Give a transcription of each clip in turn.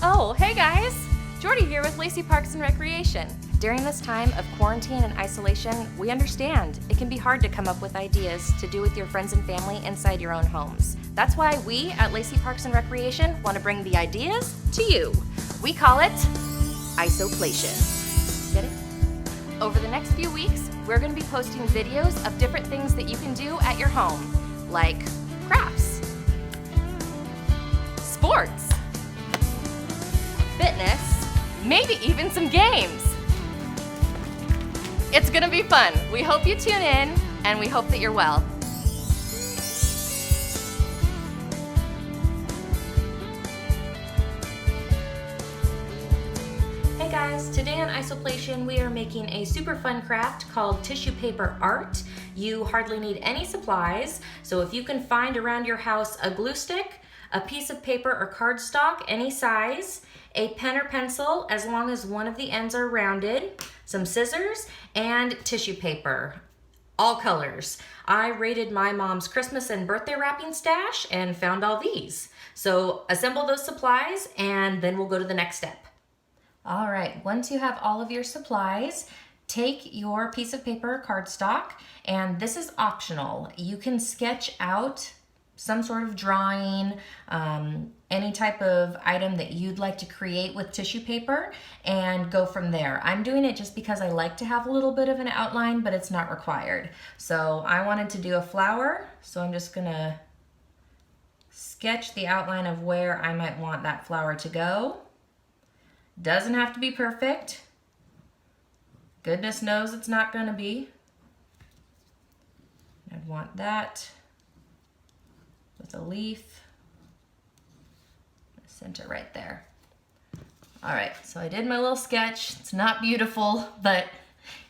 Oh, hey guys! Jordy here with Lacey Parks and Recreation. During this time of quarantine and isolation, we understand it can be hard to come up with ideas to do with your friends and family inside your own homes. That's why we at Lacey Parks and Recreation want to bring the ideas to you. We call it IsoPLAYtion. Get it? Over the next few weeks, we're going to be posting videos of different things that you can do at your home, like crafts, sports, fitness, maybe even some games. It's gonna be fun. We hope you tune in, and we hope that you're well. Hey guys, today on IsoPLAYtion we are making a super fun craft called tissue paper art. You hardly need any supplies, so if you can find around your house a glue stick, a piece of paper or cardstock, any size, a pen or pencil as long as one of the ends are rounded, some scissors, and tissue paper, all colors. I raided my mom's Christmas and birthday wrapping stash and found all these. So assemble those supplies and then we'll go to the next step. All right, once you have all of your supplies, take your piece of paper or cardstock, and this is optional. You can sketch out some sort of drawing, any type of item that you'd like to create with tissue paper and go from there. I'm doing it just because I like to have a little bit of an outline, but it's not required. So I wanted to do a flower, so I'm just gonna sketch the outline of where I might want that flower to go. Doesn't have to be perfect. Goodness knows it's not gonna be. I'd want that with a leaf, center right there. All right, so I did my little sketch. It's not beautiful, but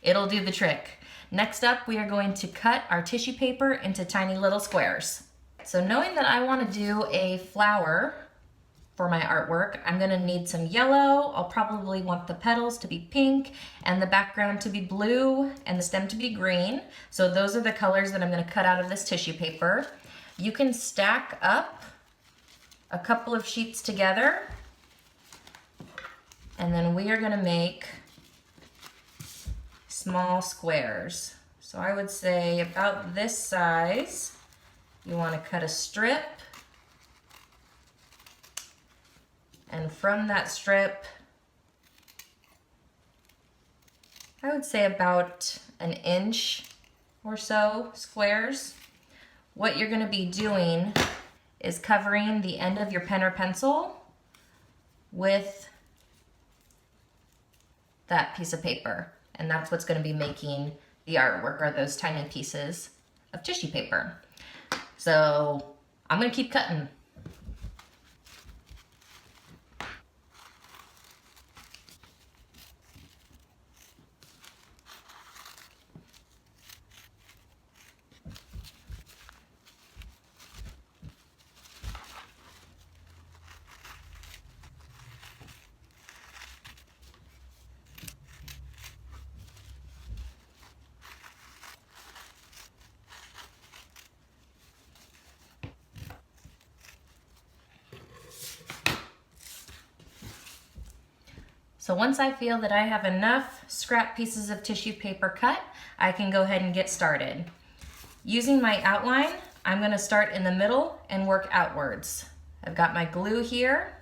it'll do the trick. Next up, we are going to cut our tissue paper into tiny little squares. So knowing that I want to do a flower for my artwork, I'm gonna need some yellow. I'll probably want the petals to be pink and the background to be blue and the stem to be green. So those are the colors that I'm gonna cut out of this tissue paper. You can stack up a couple of sheets together, and then we are gonna make small squares. So I would say about this size. You wanna cut a strip, and from that strip, I would say about an inch or so squares. What you're gonna be doing is covering the end of your pen or pencil with that piece of paper. And that's what's gonna be making the artwork, or those tiny pieces of tissue paper. So I'm gonna keep cutting. So once I feel that I have enough scrap pieces of tissue paper cut, I can go ahead and get started. Using my outline, I'm gonna start in the middle and work outwards. I've got my glue here.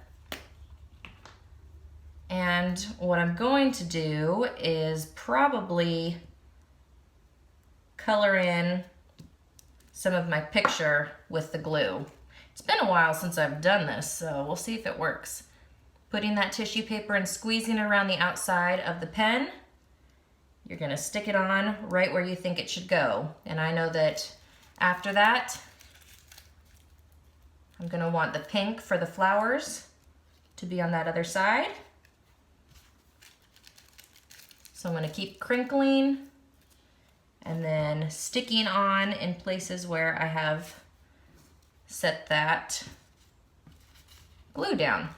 And what I'm going to do is probably color in some of my picture with the glue. It's been a while since I've done this, so we'll see if it works. Putting that tissue paper and squeezing it around the outside of the pen. You're gonna stick it on right where you think it should go. And I know that after that, I'm gonna want the pink for the flowers to be on that other side. So I'm gonna keep crinkling and then sticking on in places where I have set that glue down.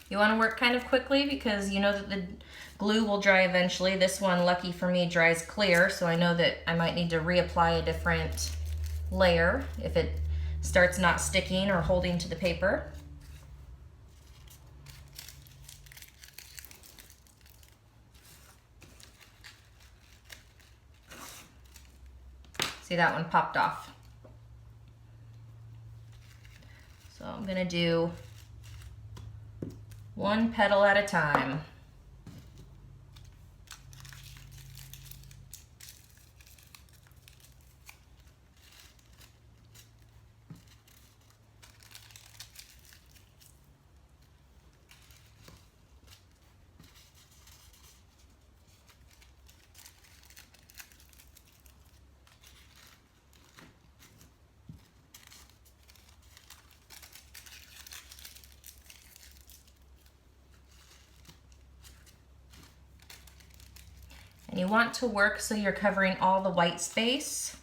You want to work kind of quickly because you know that the glue will dry eventually. This one, lucky for me, dries clear, so I know that I might need to reapply a different layer if it starts not sticking or holding to the paper. See, that one popped off. So I'm gonna do one petal at a time. And you want to work so you're covering all the white space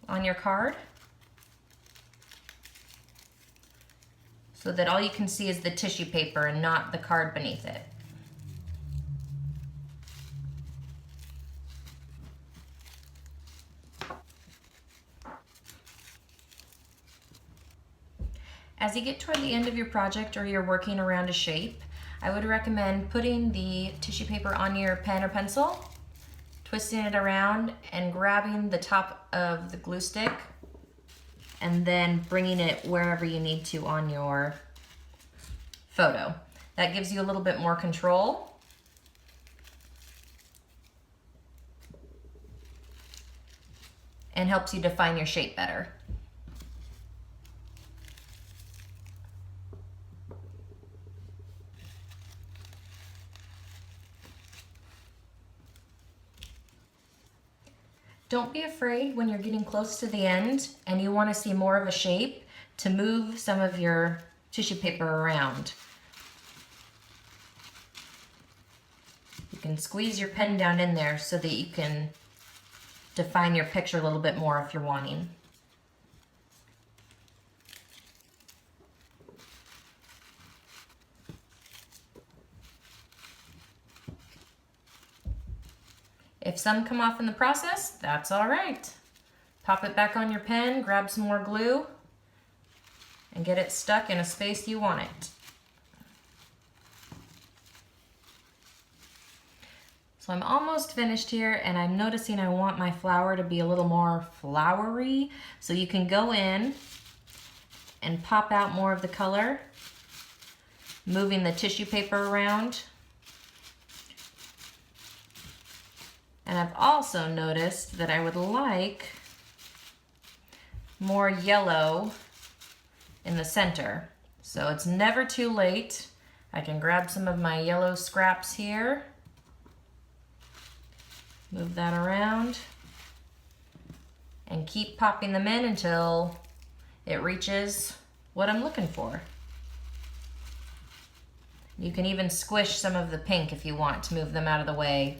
on your card, so that all you can see is the tissue paper and not the card beneath it. As you get toward the end of your project or you're working around a shape, I would recommend putting the tissue paper on your pen or pencil, twisting it around and grabbing the top of the glue stick and then bringing it wherever you need to on your photo. That gives you a little bit more control. And helps you define your shape better. Don't be afraid when you're getting close to the end and you want to see more of a shape to move some of your tissue paper around. You can squeeze your pen down in there so that you can define your picture a little bit more if you're wanting. If some come off in the process, that's all right. Pop it back on your pen, grab some more glue, and get it stuck in a space you want it. So I'm almost finished here, and I'm noticing I want my flower to be a little more flowery, so you can go in and pop out more of the color, moving the tissue paper around. And I've also noticed that I would like more yellow in the center. So it's never too late. I can grab some of my yellow scraps here, move that around, and keep popping them in until it reaches what I'm looking for. You can even squish some of the pink if you want to move them out of the way.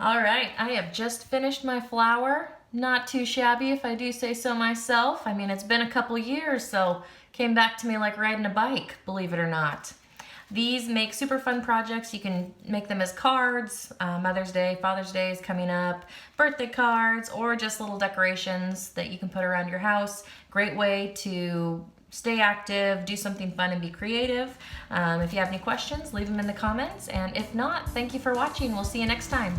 All right, I have just finished my flower. Not too shabby if I do say so myself. I mean, it's been a couple years, so came back to me like riding a bike, believe it or not. These make super fun projects. You can make them as cards, Mother's Day, Father's Day is coming up, birthday cards, or just little decorations that you can put around your house. Great way to stay active, do something fun, and be creative. If you have any questions, leave them in the comments. And if not, thank you for watching. We'll see you next time.